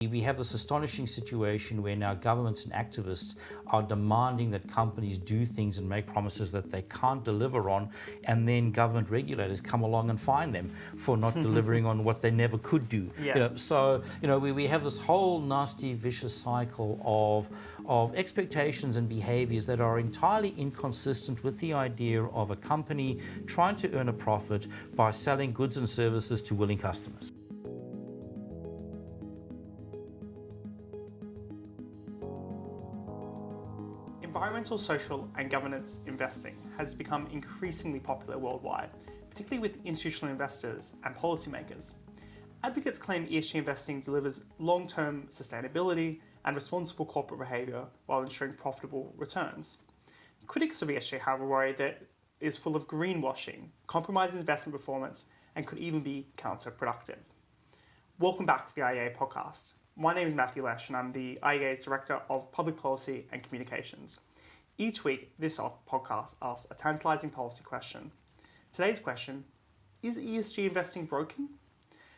We have this astonishing situation where now governments and activists are demanding that companies do things and make promises that they can't deliver on, and then government regulators come along and fine them for not delivering on what they never could do. Yeah. We have this whole nasty, vicious cycle of expectations and behaviors that are entirely inconsistent with the idea of a company trying to earn a profit by selling goods and services to willing customers. Environmental, social and governance investing has become increasingly popular worldwide, particularly with institutional investors and policymakers. Advocates claim ESG investing delivers long-term sustainability and responsible corporate behaviour while ensuring profitable returns. Critics of ESG, however, worry that it is full of greenwashing, compromises investment performance and could even be counterproductive. Welcome back to the IEA Podcast. My name is Matthew Lesh and I'm the IEA's Director of Public Policy and Communications. Each week, this podcast asks a tantalising policy question. Today's question, is ESG investing broken?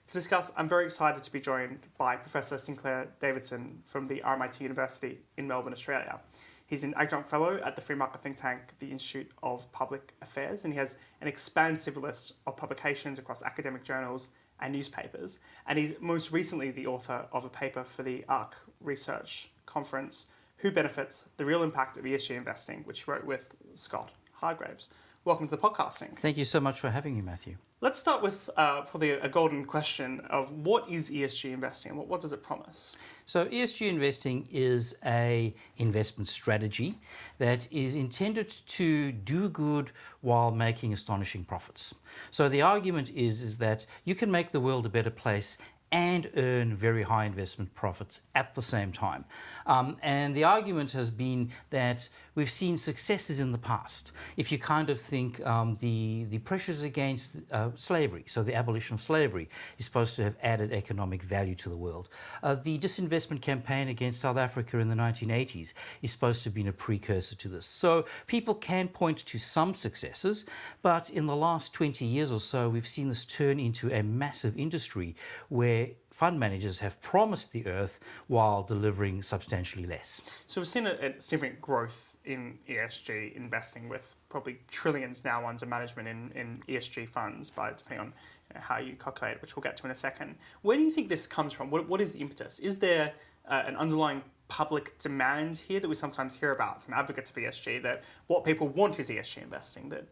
To discuss, I'm very excited to be joined by Professor Sinclair Davidson from the RMIT University in Melbourne, Australia. He's an Adjunct Fellow at the free market think tank, the Institute of Public Affairs, and he has an expansive list of publications across academic journals and newspapers. And he's most recently the author of a paper for the ARC Research Conference, Who Benefits? The Real Impact of ESG Investing, which he wrote with Scott Hargraves. Welcome to the podcasting. Thank you so much for having me, Matthew. Let's start with probably a golden question of what is ESG investing and what does it promise? So ESG investing is an investment strategy that is intended to do good while making astonishing profits. So the argument is that you can make the world a better place and earn very high investment profits at the same time. And the argument has been that we've seen successes in the past. If you kind of think the pressures against slavery, so the abolition of slavery, is supposed to have added economic value to the world. The disinvestment campaign against South Africa in the 1980s is supposed to have been a precursor to this. So people can point to some successes, but in the last 20 years or so, we've seen this turn into a massive industry where fund managers have promised the earth while delivering substantially less. So we've seen a significant growth in ESG investing with probably trillions now under management in ESG funds, depending on how you calculate it, which we'll get to in a second. Where do you think this comes from? What is the impetus? Is there an underlying public demand here that we sometimes hear about from advocates of ESG, that what people want is ESG investing, that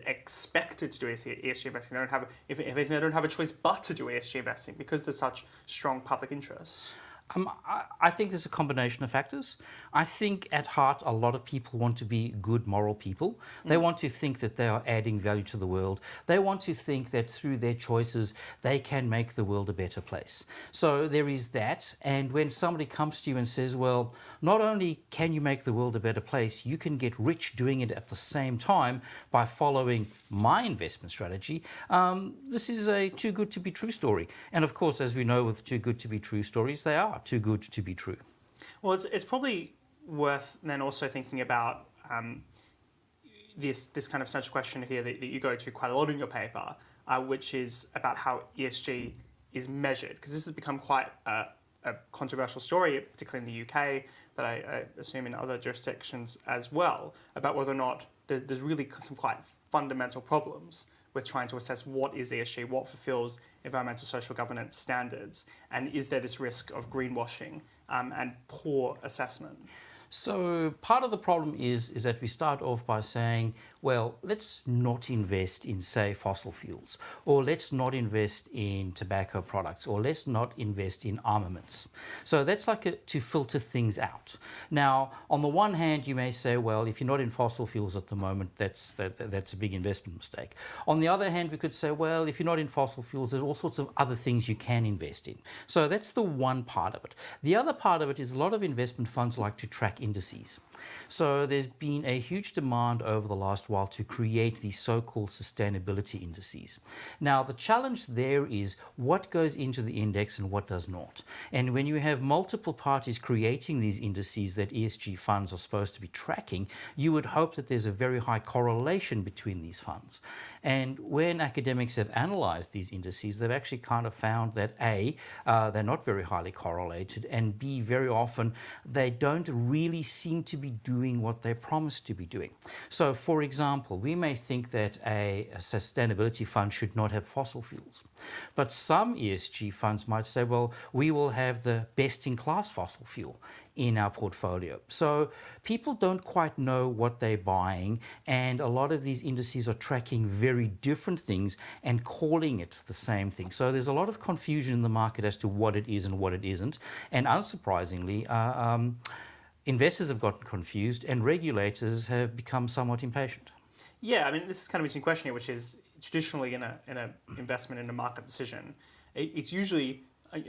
expected to do ESG investing, they don't have a choice but to do ESG investing because there's such strong public interest? I think there's a combination of factors. I think at heart, a lot of people want to be good moral people. They want to think that they are adding value to the world. They want to think that through their choices, they can make the world a better place. So there is that. And when somebody comes to you and says, well, not only can you make the world a better place, you can get rich doing it at the same time by following my investment strategy, this is a too good to be true story. And of course, as we know with too good to be true stories, they are too good to be true. Well, it's probably worth then also thinking about this kind of central question here that you go to quite a lot in your paper, which is about how ESG is measured, because this has become quite a controversial story, particularly in the UK, but I assume in other jurisdictions as well, about whether or not there's really some quite fundamental problems with trying to assess what is ESG, what fulfills environmental social governance standards, and is there this risk of greenwashing and poor assessment? So part of the problem is that we start off by saying, well, let's not invest in, say, fossil fuels, or let's not invest in tobacco products, or let's not invest in armaments. So that's like to filter things out. Now, on the one hand, you may say, well, if you're not in fossil fuels at the moment, that's a big investment mistake. On the other hand, we could say, well, if you're not in fossil fuels, there's all sorts of other things you can invest in. So that's the one part of it. The other part of it is a lot of investment funds like to track indices. So there's been a huge demand over the last while to create these so-called sustainability indices. Now, the challenge there is what goes into the index and what does not. And when you have multiple parties creating these indices that ESG funds are supposed to be tracking, you would hope that there's a very high correlation between these funds. And when academics have analyzed these indices, they've actually kind of found that A, they're not very highly correlated, and B, very often they don't really seem to be doing what they promise to be doing. So, for example, we may think that a sustainability fund should not have fossil fuels, but some ESG funds might say, well, we will have the best-in-class fossil fuel in our portfolio. So people don't quite know what they're buying, and a lot of these indices are tracking very different things and calling it the same thing. So there's a lot of confusion in the market as to what it is and what it isn't. And unsurprisingly, investors have gotten confused and regulators have become somewhat impatient. Yeah, I mean, this is kind of an interesting question here, which is traditionally in an investment in a market decision, it's usually,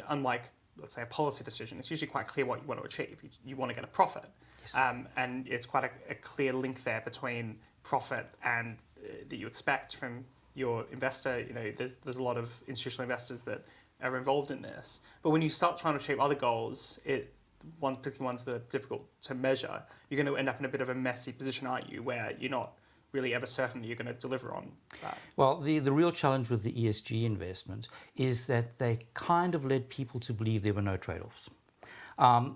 unlike, let's say, a policy decision, it's usually quite clear what you want to achieve. You want to get a profit. Yes. And it's quite a clear link there between profit and that you expect from your investor. You know, there's a lot of institutional investors that are involved in this. But when you start trying to achieve other goals, particularly ones that are difficult to measure, you're going to end up in a bit of a messy position, aren't you, where you're not really ever certain that you're going to deliver on that. Well, the real challenge with the ESG investment is that they kind of led people to believe there were no trade-offs.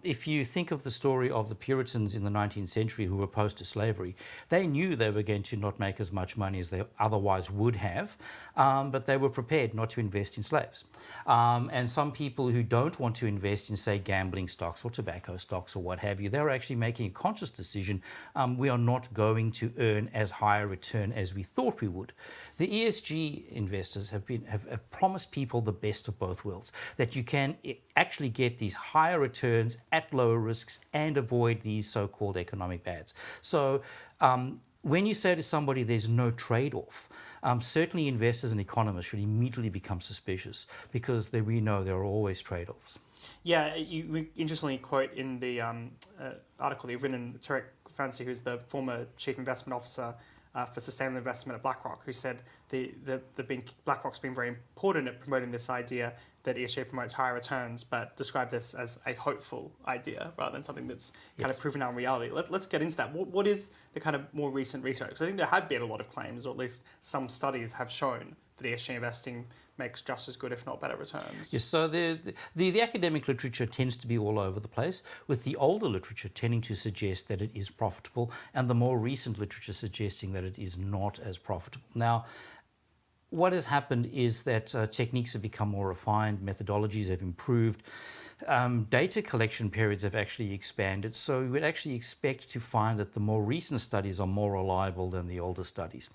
If you think of the story of the Puritans in the 19th century who were opposed to slavery, they knew they were going to not make as much money as they otherwise would have, but they were prepared not to invest in slaves. And some people who don't want to invest in, say, gambling stocks or tobacco stocks or what have you, they're actually making a conscious decision. We are not going to earn as high a return as we thought we would. The ESG investors have promised people the best of both worlds, that you can actually get these higher returns at lower risks and avoid these so-called economic bads. So when you say to somebody there's no trade-off, certainly investors and economists should immediately become suspicious because we know there are always trade-offs. Yeah, you interestingly quote in the article that you've written, Tarek Fancy, who's the former chief investment officer for sustainable investment at BlackRock, who said BlackRock's been very important at promoting this idea that ESG promotes higher returns, but described this as a hopeful idea rather than something that's kind of proven out in reality. Let's get into that. What is the kind of more recent research? Because I think there have been a lot of claims, or at least some studies have shown that ESG investing makes just as good, if not better, returns. Yes, so the academic literature tends to be all over the place, with the older literature tending to suggest that it is profitable, and the more recent literature suggesting that it is not as profitable. Now, what has happened is that techniques have become more refined, methodologies have improved, data collection periods have actually expanded, so we would actually expect to find that the more recent studies are more reliable than the older studies.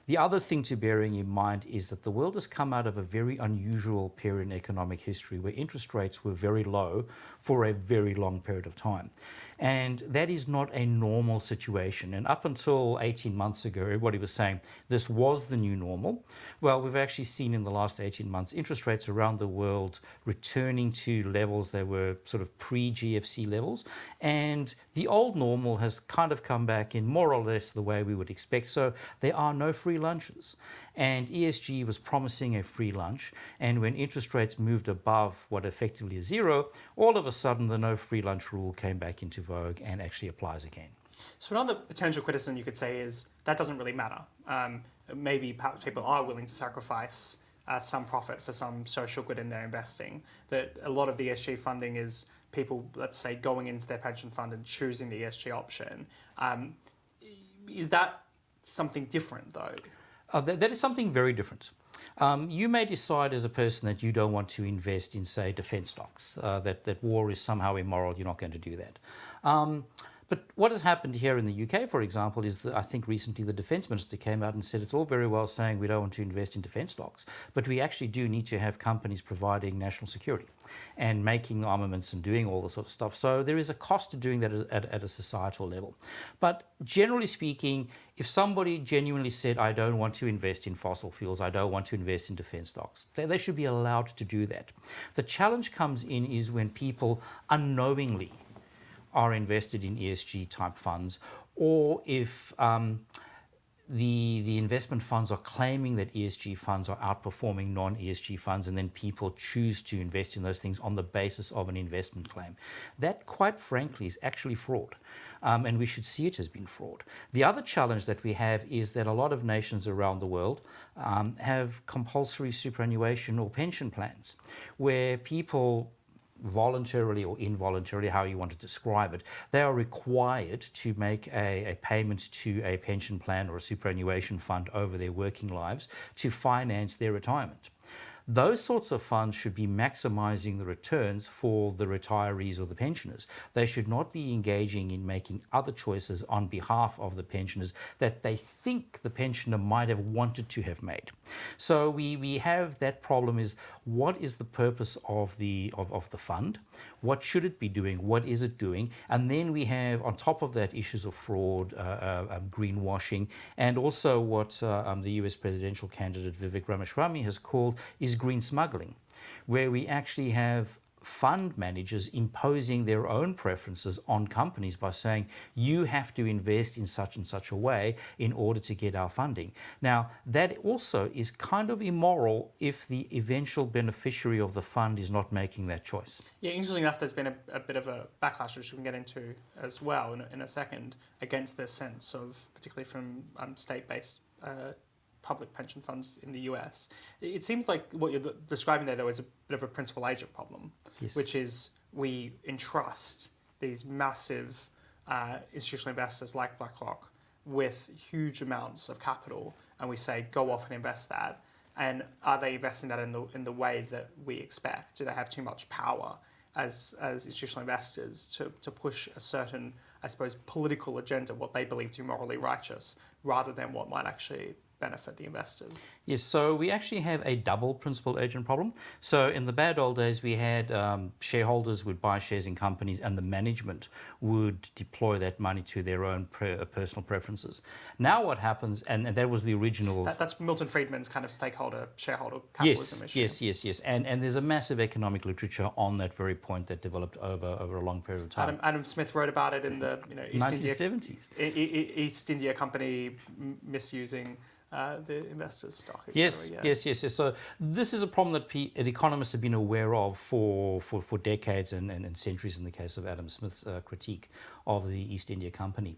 The other thing to bearing in mind is that the world has come out of a very unusual period in economic history where interest rates were very low for a very long period of time. And that is not a normal situation. And up until 18 months ago, everybody was saying this was the new normal. Well, we've actually seen in the last 18 months interest rates around the world returning to levels that were sort of pre-GFC levels. And the old normal has kind of come back in more or less the way we would expect. So there are no free lunches. And ESG was promising a free lunch. And when interest rates moved above what effectively is zero, all of a sudden the no free lunch rule came back into vogue and actually applies again. So another potential criticism you could say is that doesn't really matter. Maybe perhaps people are willing to sacrifice some profit for some social good in their investing. That a lot of the ESG funding is people, let's say, going into their pension fund and choosing the ESG option. Is that something different, though? That is something very different. You may decide as a person that you don't want to invest in, say, defense stocks, that war is somehow immoral, you're not going to do that. But what has happened here in the UK, for example, is that I think recently the Defence Minister came out and said it's all very well saying we don't want to invest in defence stocks, but we actually do need to have companies providing national security and making armaments and doing all this sort of stuff. So there is a cost to doing that at a societal level. But generally speaking, if somebody genuinely said, I don't want to invest in fossil fuels, I don't want to invest in defence stocks, they should be allowed to do that. The challenge comes in is when people unknowingly are invested in ESG type funds, or if the investment funds are claiming that ESG funds are outperforming non-ESG funds, and then people choose to invest in those things on the basis of an investment claim. That, quite frankly, is actually fraud, and we should see it as being fraud. The other challenge that we have is that a lot of nations around the world have compulsory superannuation or pension plans, where people voluntarily or involuntarily, how you want to describe it, they are required to make a payment to a pension plan or a superannuation fund over their working lives to finance their retirement. Those sorts of funds should be maximizing the returns for the retirees or the pensioners. They should not be engaging in making other choices on behalf of the pensioners that they think the pensioner might have wanted to have made. So we have that problem is, what is the purpose of the fund? What should it be doing? What is it doing? And then we have, on top of that, issues of fraud, greenwashing, and also what the US presidential candidate Vivek Ramaswamy has called is green smuggling, where we actually have fund managers imposing their own preferences on companies by saying, you have to invest in such and such a way in order to get our funding. Now, that also is kind of immoral if the eventual beneficiary of the fund is not making that choice. Yeah, interestingly enough, there's been a bit of a backlash, which we can get into as well in a second, against this sense of, particularly from state-based public pension funds in the US. It seems like what you're describing there, though, is a bit of a principal agent problem, yes. Which is we entrust these massive institutional investors like BlackRock with huge amounts of capital, and we say, go off and invest that. And are they investing that in the way that we expect? Do they have too much power as institutional investors to push a certain, I suppose, political agenda, what they believe to be morally righteous, rather than what might actually benefit the investors? Yes, so we actually have a double principal agent problem. So in the bad old days, we had shareholders would buy shares in companies, and the management would deploy that money to their own personal preferences. Now what happens, and that was the original... That's Milton Friedman's kind of shareholder capitalism issue. Yes. And there's a massive economic literature on that very point that developed over a long period of time. Adam Smith wrote about it in the East 1970s. East India Company misusing the investors' stock. Yes. So this is a problem that economists have been aware of for decades and centuries in the case of Adam Smith's critique of the East India Company.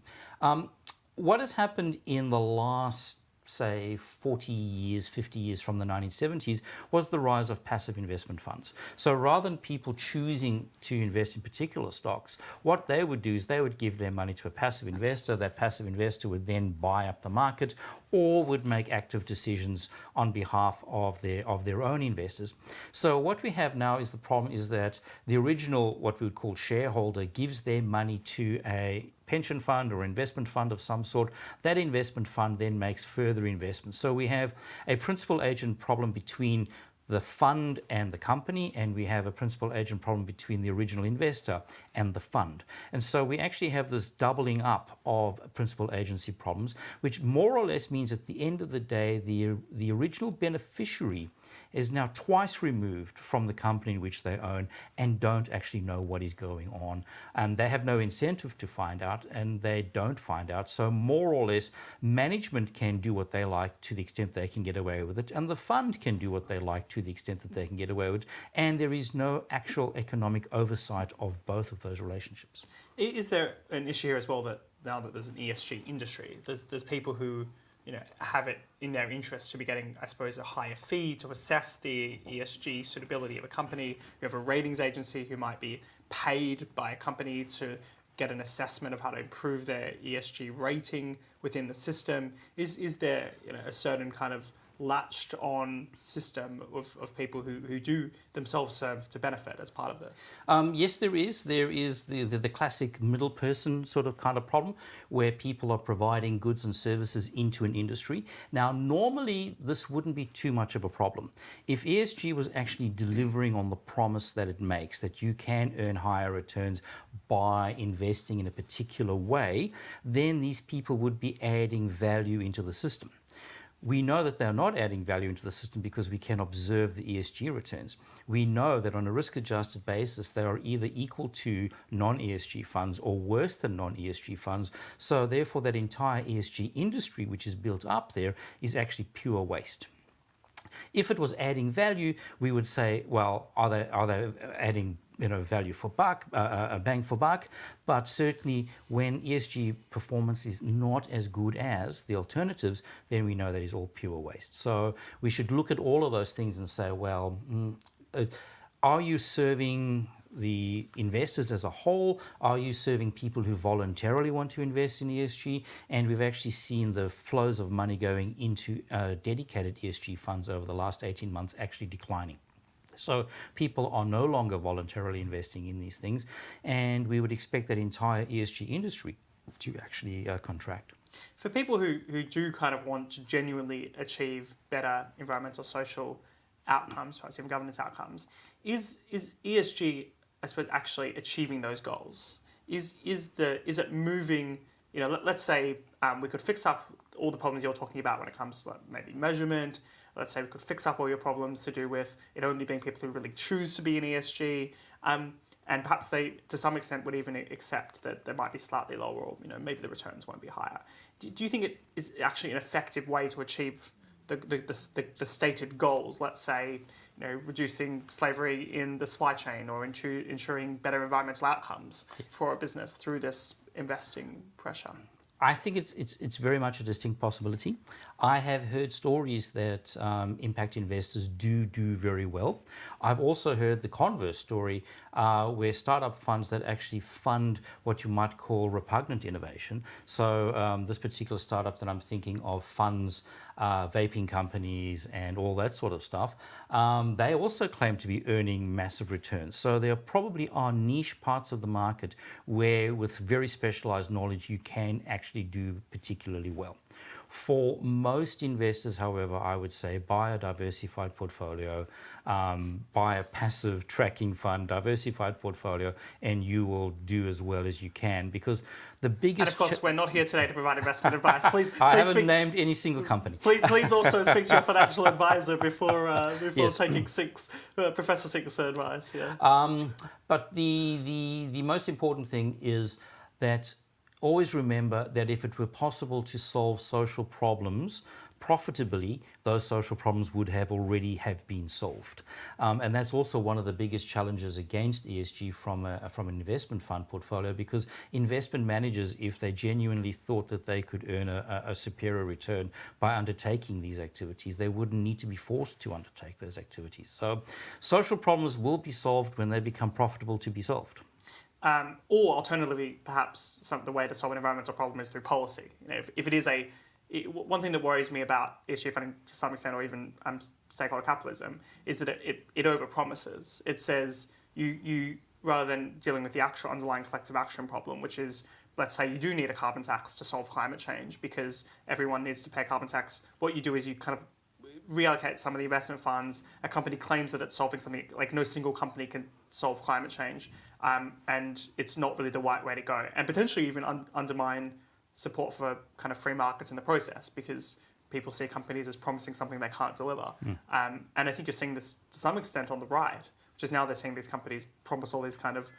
What has happened in the last, say, 40 years, 50 years from the 1970s was the rise of passive investment funds. So rather than people choosing to invest in particular stocks, what they would do is they would give their money to a passive investor. That passive investor would then buy up the market or would make active decisions on behalf of their own investors. So what we have now is the problem is that the original, what we would call shareholder, gives their money to a pension fund or investment fund of some sort. That investment fund then makes further investments. So we have a principal agent problem between the fund and the company, and we have a principal agent problem between the original investor and the fund. And so we actually have this doubling up of principal agency problems, which more or less means at the end of the day, the original beneficiary is now twice removed from the company in which they own and don't actually know what is going on. And they have no incentive to find out, and they don't find out. So more or less, management can do what they like to the extent they can get away with it, and the fund can do what they like to the extent that they can get away with it. And there is no actual economic oversight of both of those relationships. Is there an issue here as well that now that there's an ESG industry, there's people who have it in their interest to be getting, I suppose, a higher fee to assess the ESG suitability of a company. You have a ratings agency who might be paid by a company to get an assessment of how to improve their ESG rating within the system. Is there a certain kind of latched on system of people who do themselves serve to benefit as part of this? Yes, there is. There is the classic middle person sort of kind of problem where people are providing goods and services into an industry. Now, normally this wouldn't be too much of a problem. If ESG was actually delivering on the promise that it makes, that you can earn higher returns by investing in a particular way, then these people would be adding value into the system. We know that they're not adding value into the system because we can observe the ESG returns. We know that on a risk-adjusted basis, they are either equal to non-ESG funds or worse than non-ESG funds. So therefore, that entire ESG industry, which is built up there, is actually pure waste. If it was adding value, we would say, well, are they adding value for buck, a bang for buck? But certainly when ESG performance is not as good as the alternatives, then we know that is all pure waste. So we should look at all of those things and say, well, are you serving the investors as a whole? Are you serving people who voluntarily want to invest in ESG? And we've actually seen the flows of money going into dedicated ESG funds over the last 18 months actually declining. So people are no longer voluntarily investing in these things, and we would expect that entire ESG industry to actually contract. For people who do kind of want to genuinely achieve better environmental, social outcomes, perhaps even governance outcomes, is ESG, I suppose, actually achieving those goals? Is it moving? Let's say we could fix up all the problems you're talking about when it comes to maybe measurement. Let's say we could fix up all your problems to do with it only being people who really choose to be in ESG, and perhaps they, to some extent, would even accept that they might be slightly lower, or maybe the returns won't be higher. Do you think it is actually an effective way to achieve the stated goals? Let's say, reducing slavery in the supply chain, or ensuring better environmental outcomes for a business through this investing pressure. I think it's very much a distinct possibility. I have heard stories that impact investors do very well. I've also heard the converse story where startup funds that actually fund what you might call repugnant innovation. So this particular startup that I'm thinking of funds vaping companies and all that sort of stuff. They also claim to be earning massive returns. So there probably are niche parts of the market where with very specialized knowledge you can actually do particularly well. For most investors, however, I would say buy a diversified portfolio, buy a passive tracking fund, diversified portfolio, and you will do as well as you can, because the biggest... And of course, we're not here today to provide investment advice. Please I haven't named any single company. Please also speak to your financial advisor before taking Professor Sink's advice. Yeah. But the most important thing is that always remember that if it were possible to solve social problems profitably, those social problems would have already been solved. And that's also one of the biggest challenges against ESG from an investment fund portfolio, because investment managers, if they genuinely thought that they could earn a superior return by undertaking these activities, they wouldn't need to be forced to undertake those activities. So social problems will be solved when they become profitable to be solved. Or alternatively, perhaps the way to solve an environmental problem is through policy. If it is one thing that worries me about ESG funding to some extent, or even stakeholder capitalism, is that it overpromises. It says you rather than dealing with the actual underlying collective action problem, which is, let's say you do need a carbon tax to solve climate change because everyone needs to pay carbon tax. What you do is you kind of reallocate some of the investment funds. A company claims that it's solving something, like no single company can solve climate change, and it's not really the right way to go, and potentially even undermine support for kind of free markets in the process, because people see companies as promising something they can't deliver. And I think you're seeing this to some extent on the right, which is now they're seeing these companies promise all these kind of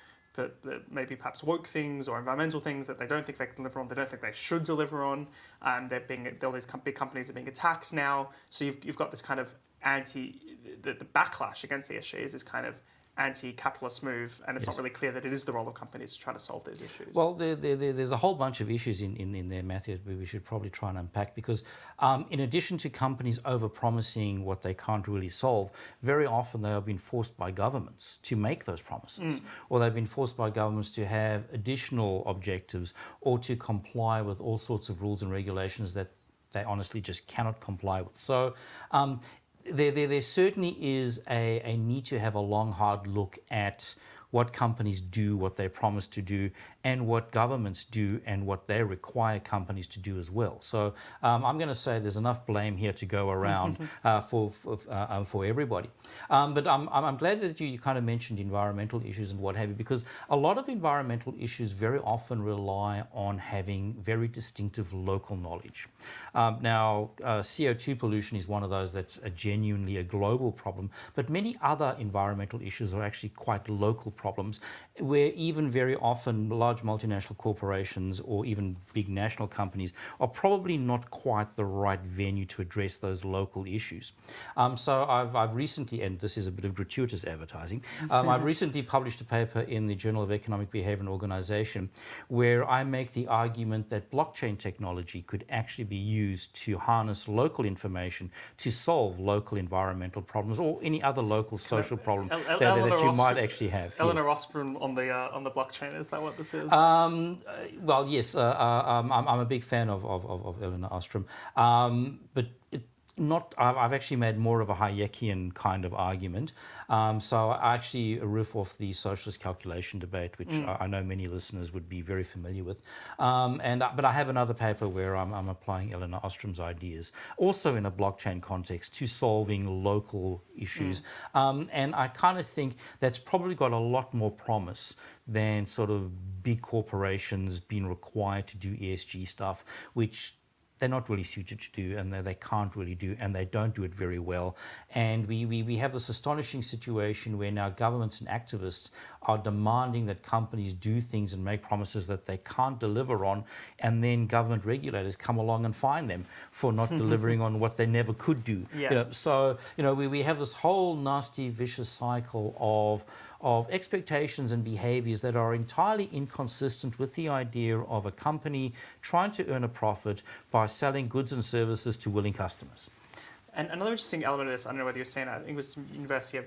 maybe perhaps woke things or environmental things that they don't think they can deliver on, they don't think they should deliver on. All these big companies are being attacked now. So you've got this kind of the backlash against ESG is this kind of anti-capitalist move, and it's not really clear that it is the role of companies to try to solve these issues. Well, there's a whole bunch of issues in there, Matthew, that we should probably try and unpack, because in addition to companies over-promising what they can't really solve, very often they have been forced by governments to make those promises, or they've been forced by governments to have additional objectives, or to comply with all sorts of rules and regulations that they honestly just cannot comply with. So there certainly is a need to have a long, hard look at what companies do, what they promise to do, and what governments do and what they require companies to do as well. So I'm going to say there's enough blame here to go around for everybody. But I'm glad that you kind of mentioned environmental issues and what have you, because a lot of environmental issues very often rely on having very distinctive local knowledge. Now, CO2 pollution is one of those that's genuinely a global problem, but many other environmental issues are actually quite local problems, where even very often large multinational corporations or even big national companies are probably not quite the right venue to address those local issues. So I've recently, and this is a bit of gratuitous advertising, I've recently published a paper in the Journal of Economic Behavior and Organization where I make the argument that blockchain technology could actually be used to harness local information to solve local environmental problems or any other local social problem that you might actually have. Eleanor Ostrom on the blockchain, is that what this is? Well, yes, I'm a big fan of Eleanor Ostrom, but I've actually made more of a Hayekian kind of argument. So I actually riff off the socialist calculation debate, which I know many listeners would be very familiar with. But I have another paper where I'm applying Eleanor Ostrom's ideas, also in a blockchain context, to solving local issues. And I kind of think that's probably got a lot more promise than sort of big corporations being required to do ESG stuff, which they're not really suited to do, and they can't really do, and they don't do it very well. And we have this astonishing situation where now governments and activists are demanding that companies do things and make promises that they can't deliver on, and then government regulators come along and fine them for not delivering on what they never could do. Yeah. So we have this whole nasty, vicious cycle of expectations and behaviors that are entirely inconsistent with the idea of a company trying to earn a profit by selling goods and services to willing customers. And another interesting element of this, I don't know whether you're saying that, I think it was some University of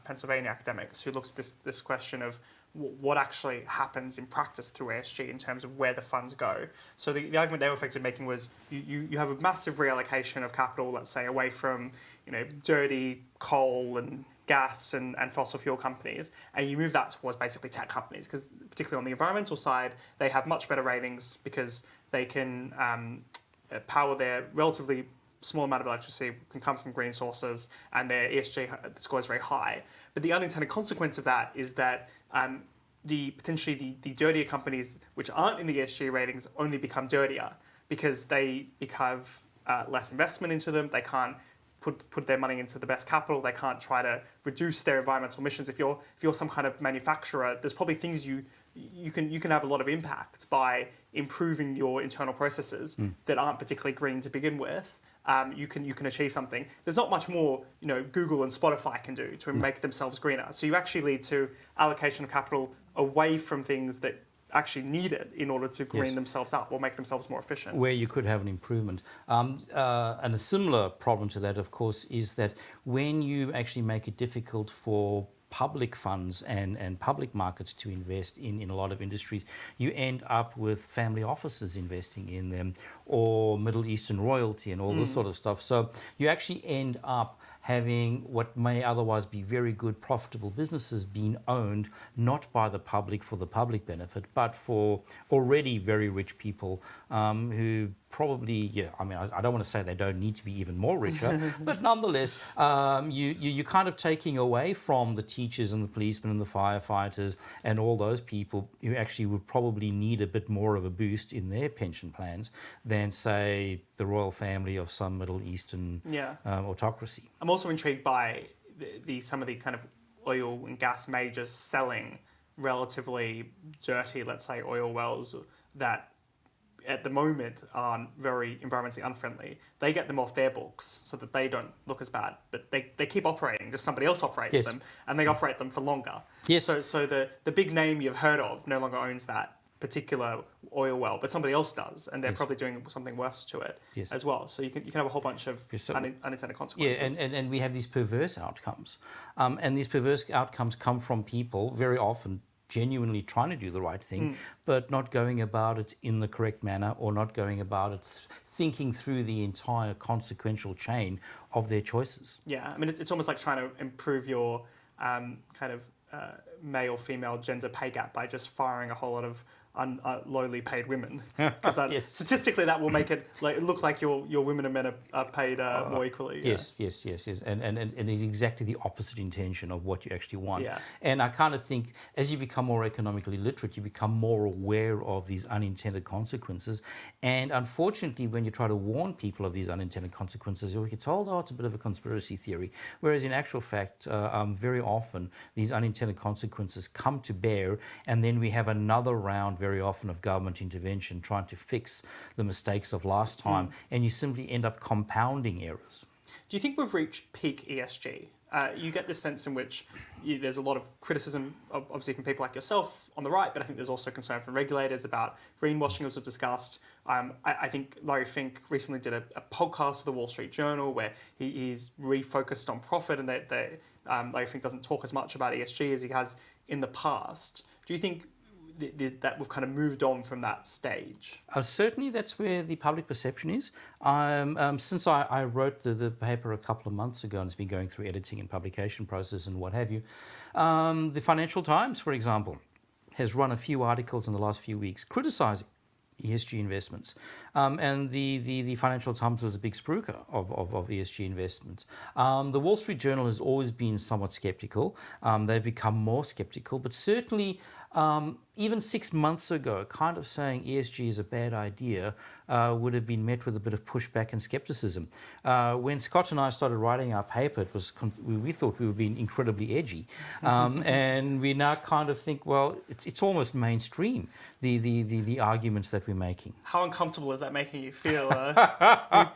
Pennsylvania academics who looked at this question of what actually happens in practice through ESG in terms of where the funds go. So the argument they were effectively making was you have a massive reallocation of capital, let's say, away from dirty coal and gas and fossil fuel companies, and you move that towards basically tech companies, because particularly on the environmental side, they have much better ratings because they can power their relatively small amount of electricity can come from green sources, and their ESG score is very high. But the unintended consequence of that is that the dirtier companies which aren't in the ESG ratings only become dirtier because they have less investment into them. They can't put their money into the best capital. They can't try to reduce their environmental emissions. If you're some kind of manufacturer, there's probably things you can have a lot of impact by improving your internal processes that aren't particularly green to begin with. You can achieve something. There's not much more Google and Spotify can do to make themselves greener. So you actually lead to allocation of capital away from things that actually need it in order to green themselves up or make themselves more efficient. Where you could have an improvement. And a similar problem to that, of course, is that when you actually make it difficult for public funds and public markets to invest in a lot of industries, you end up with family offices investing in them, or Middle Eastern royalty and all this sort of stuff. So you actually end up having what may otherwise be very good, profitable businesses being owned not by the public for the public benefit, but for already very rich people who probably, I don't want to say they don't need to be even more richer, but nonetheless, you're kind of taking away from the teachers and the policemen and the firefighters and all those people who actually would probably need a bit more of a boost in their pension plans than, say, the royal family of some Middle Eastern autocracy. I'm also intrigued by some of the kind of oil and gas majors selling relatively dirty, let's say, oil wells that at the moment are very environmentally unfriendly. They get them off their books so that they don't look as bad, but they keep operating, just somebody else operates them, and they operate them for longer. Yes. So the big name you've heard of no longer owns that particular oil well, but somebody else does, and they're probably doing something worse to it as well. So you can have a whole bunch of unintended consequences. Yeah, and we have these perverse outcomes. And these perverse outcomes come from people very often genuinely trying to do the right thing, but not going about it in the correct manner, or not going about it thinking through the entire consequential chain of their choices. Yeah, I mean, it's almost like trying to improve your male-female gender pay gap by just firing a whole lot of lowly paid women, because Yes. statistically that will make it look like your women and men are paid more equally. Yes, and it's exactly the opposite intention of what you actually want. Yeah. And I kind of think as you become more economically literate, you become more aware of these unintended consequences. And unfortunately, when you try to warn people of these unintended consequences, you'll get told, oh, it's a bit of a conspiracy theory. Whereas in actual fact, very often these unintended consequences come to bear, and then we have another round very often of government intervention trying to fix the mistakes of last time, and you simply end up compounding errors. Do you think we've reached peak ESG? You get this sense in which there's a lot of criticism, obviously from people like yourself on the right, but I think there's also concern from regulators about greenwashing, as we've discussed. I think Larry Fink recently did a podcast with the Wall Street Journal where he's refocused on profit, and Larry Fink doesn't talk as much about ESG as he has in the past. Do you think that we've kind of moved on from that stage? Certainly that's where the public perception is. Since I wrote the paper a couple of months ago, and it's been going through editing and publication process and what have you, the Financial Times, for example, has run a few articles in the last few weeks criticising ESG investments. And the Financial Times was a big spruiker of ESG investments. The Wall Street Journal has always been somewhat skeptical. They've become more skeptical, but certainly even 6 months ago, kind of saying ESG is a bad idea would have been met with a bit of pushback and skepticism. When Scott and I started writing our paper, it was we thought we were being incredibly edgy, and we now kind of think, well, it's almost mainstream, the arguments that we're making. How uncomfortable is that making you feel? I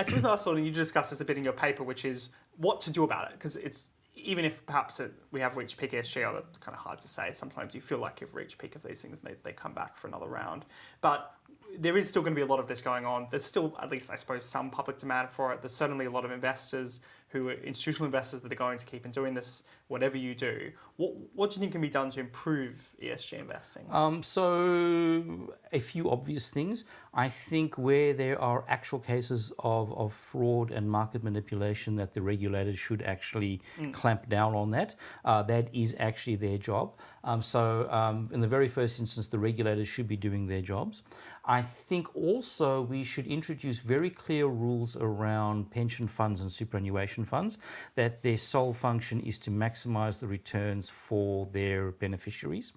suppose last one, and you discussed this a bit in your paper, which is what to do about it, because it's, even if perhaps we have reached peak ESG, although it's kind of hard to say. Sometimes you feel like you've reached peak of these things and they come back for another round. But there is still going to be a lot of this going on. There's still, at least I suppose, some public demand for it. There's certainly a lot of investors who are institutional investors that are going to keep on doing this, whatever you do. What do you think can be done to improve ESG investing? So a few obvious things. I think where there are actual cases of fraud and market manipulation, that the regulators should actually clamp down on that. That is actually their job. So in the very first instance, the regulators should be doing their jobs. I think also we should introduce very clear rules around pension funds and superannuation funds, that their sole function is to maximize the returns for their beneficiaries.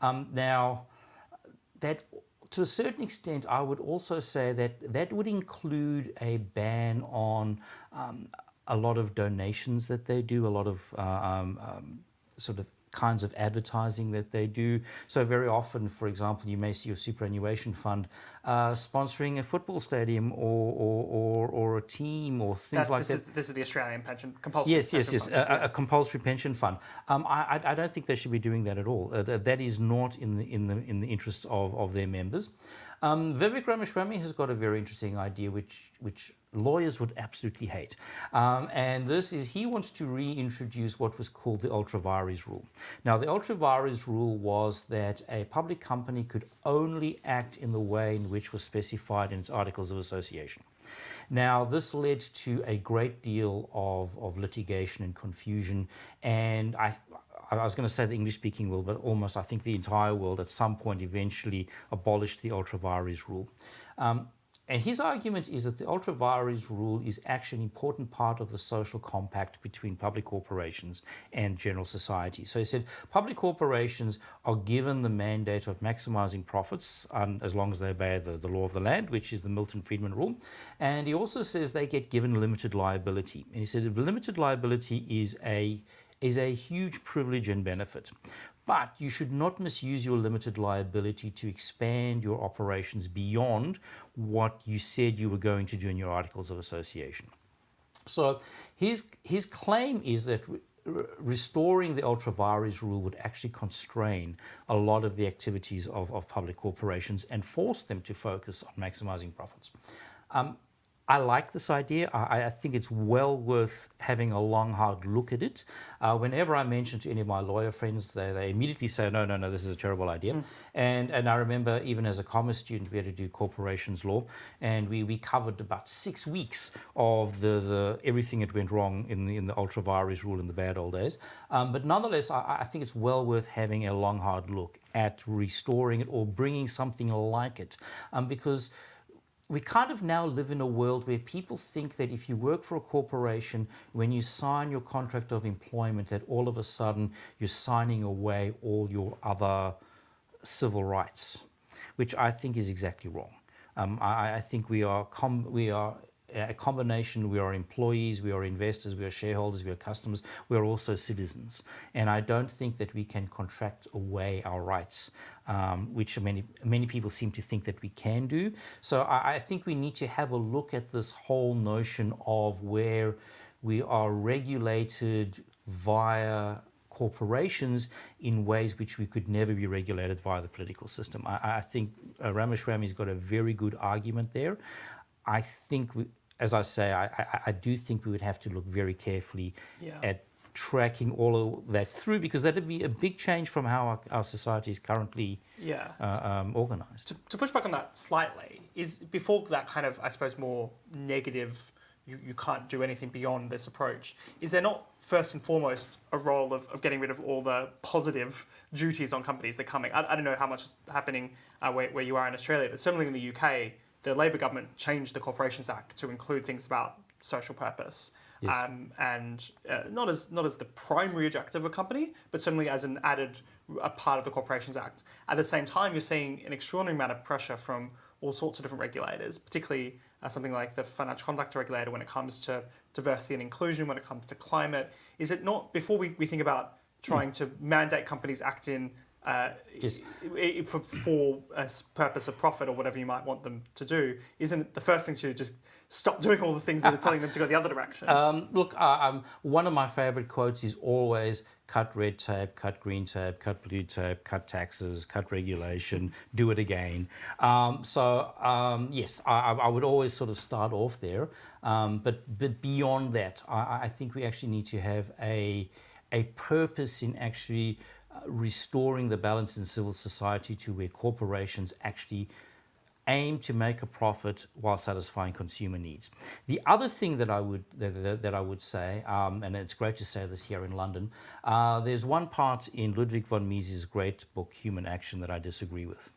Now, that to a certain extent, I would also say that would include a ban on a lot of donations that they do, a lot of sort of kinds of advertising that they do. So very often, for example, you may see your superannuation fund sponsoring a football stadium or a team or things like that. This is the Australian pension compulsory. Yes, a compulsory pension fund. I don't think they should be doing that at all. That is not in the interests of their members. Vivek Ramaswamy has got a very interesting idea, which lawyers would absolutely hate. And this is, he wants to reintroduce what was called the ultra vires rule. Now, the ultra vires rule was that a public company could only act in the way in which was specified in its articles of association. Now, this led to a great deal of litigation and confusion, and I was going to say the English-speaking world, but almost I think the entire world at some point eventually abolished the ultra vires rule. And his argument is that the ultra vires rule is actually an important part of the social compact between public corporations and general society. So he said public corporations are given the mandate of maximizing profits as long as they obey the law of the land, which is the Milton Friedman rule. And he also says they get given limited liability. And he said if limited liability is a huge privilege and benefit. But you should not misuse your limited liability to expand your operations beyond what you said you were going to do in your articles of association. So his claim is that restoring the ultra vires rule would actually constrain a lot of the activities of public corporations and force them to focus on maximizing profits. I like this idea. I think it's well worth having a long, hard look at it. Whenever I mention to any of my lawyer friends, they immediately say, no, this is a terrible idea. And I remember even as a commerce student, we had to do corporations law, and we covered about 6 weeks of the everything that went wrong in the ultra vires rule in the bad old days. But nonetheless, I think it's well worth having a long, hard look at restoring it or bringing something like it, because we kind of now live in a world where people think that if you work for a corporation, when you sign your contract of employment, that all of a sudden you're signing away all your other civil rights, which I think is exactly wrong. I think we are a combination. We are employees, we are investors, we are shareholders, we are customers, we are also citizens. And I don't think that we can contract away our rights, which many people seem to think that we can do. So I think we need to have a look at this whole notion of where we are regulated via corporations in ways which we could never be regulated via the political system. I think Ramaswamy's got a very good argument there. I think, as I say, I do think we would have to look very carefully at tracking all of that through, because that would be a big change from how our society is currently organised. To push back on that slightly, is before that kind of, I suppose, more negative, you can't do anything beyond this approach, is there not first and foremost a role of getting rid of all the positive duties on companies that are coming? I don't know how much is happening where you are in Australia, but certainly in the UK, the Labor government changed the Corporations Act to include things about social purpose, and not as the primary objective of a company, but certainly as a part of the Corporations Act. At the same time, you're seeing an extraordinary amount of pressure from all sorts of different regulators, particularly something like the Financial Conduct Regulator when it comes to diversity and inclusion, when it comes to climate. Is it not, before we think about trying to mandate companies act in for a purpose of profit or whatever you might want them to do, isn't it the first thing to just stop doing all the things that are telling them to go the other direction? Look, one of my favourite quotes is always cut red tape, cut green tape, cut blue tape, cut taxes, cut regulation, do it again. Yes, I would always sort of start off there. But beyond that, I think we actually need to have a purpose in actually restoring the balance in civil society to where corporations actually aim to make a profit while satisfying consumer needs. The other thing that I would say, and it's great to say this here in London, there's one part in Ludwig von Mises' great book, Human Action, that I disagree with.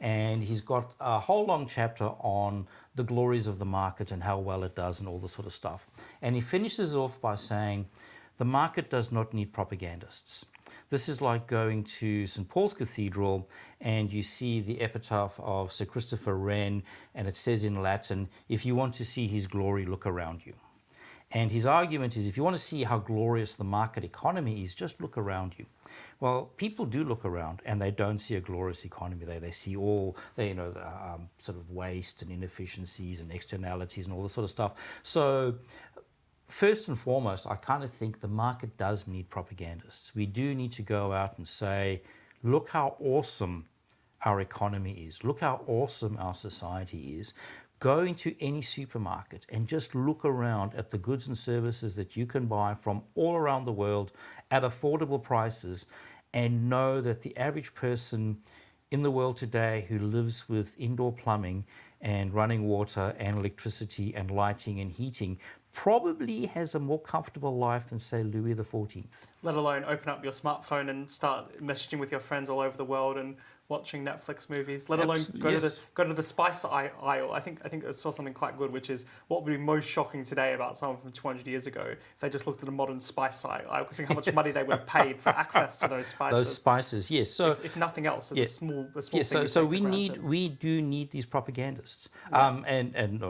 And he's got a whole long chapter on the glories of the market and how well it does and all this sort of stuff. And he finishes off by saying, the market does not need propagandists. This is like going to St. Paul's Cathedral and you see the epitaph of Sir Christopher Wren, and it says in Latin, if you want to see his glory, look around you. And his argument is, if you want to see how glorious the market economy is, just look around you. Well, people do look around and they don't see a glorious economy. They see all the sort of waste and inefficiencies and externalities and all this sort of stuff. So first and foremost, I kind of think the market does need propagandists. We do need to go out and say, look how awesome our economy is. Look how awesome our society is. Go into any supermarket and just look around at the goods and services that you can buy from all around the world at affordable prices, and know that the average person in the world today who lives with indoor plumbing and running water and electricity and lighting and heating probably has a more comfortable life than, say, Louis XIV. Let alone open up your smartphone and start messaging with your friends all over the world and watching Netflix movies. Let alone go to the spice aisle. I think I saw something quite good, which is what would be most shocking today about someone from 200 years ago if they just looked at a modern spice aisle. Seeing how much money they would have paid for access to those spices. Those spices, yes. So if nothing else, it's a small thing. So we do need these propagandists, and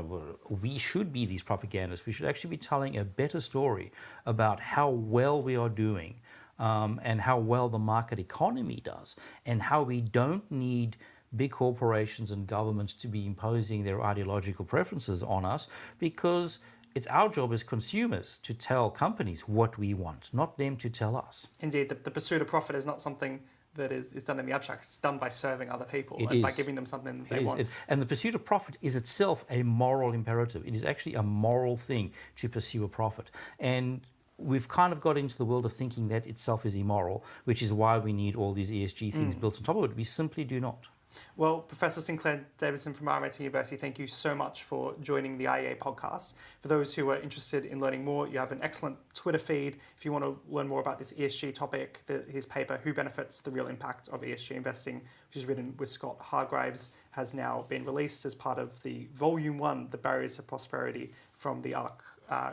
we should be these propagandists. We should actually be telling a better story about how well we are doing. And how well the market economy does, and how we don't need big corporations and governments to be imposing their ideological preferences on us, because it's our job as consumers to tell companies what we want, not them to tell us. Indeed, the pursuit of profit is not something that is done in the abstract. It's done by serving other people It and by is. giving them something It they is. want. And the pursuit of profit is itself a moral imperative. It is actually a moral thing to pursue a profit. And we've kind of got into the world of thinking that itself is immoral, which is why we need all these ESG things built on top of it. We simply do not. Well, Professor Sinclair Davidson from RMIT University, thank you so much for joining the IEA podcast. For those who are interested in learning more, you have an excellent Twitter feed. If you want to learn more about this ESG topic, his paper, Who Benefits? The Real Impact of ESG Investing, which is written with Scott Hargreaves, has now been released as part of the Volume 1, The Barriers to Prosperity, from the ARC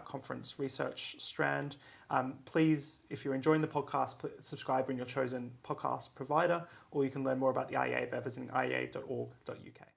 Conference Research Strand. Please, if you're enjoying the podcast, subscribe in your chosen podcast provider, or you can learn more about the IEA by visiting iea.org.uk.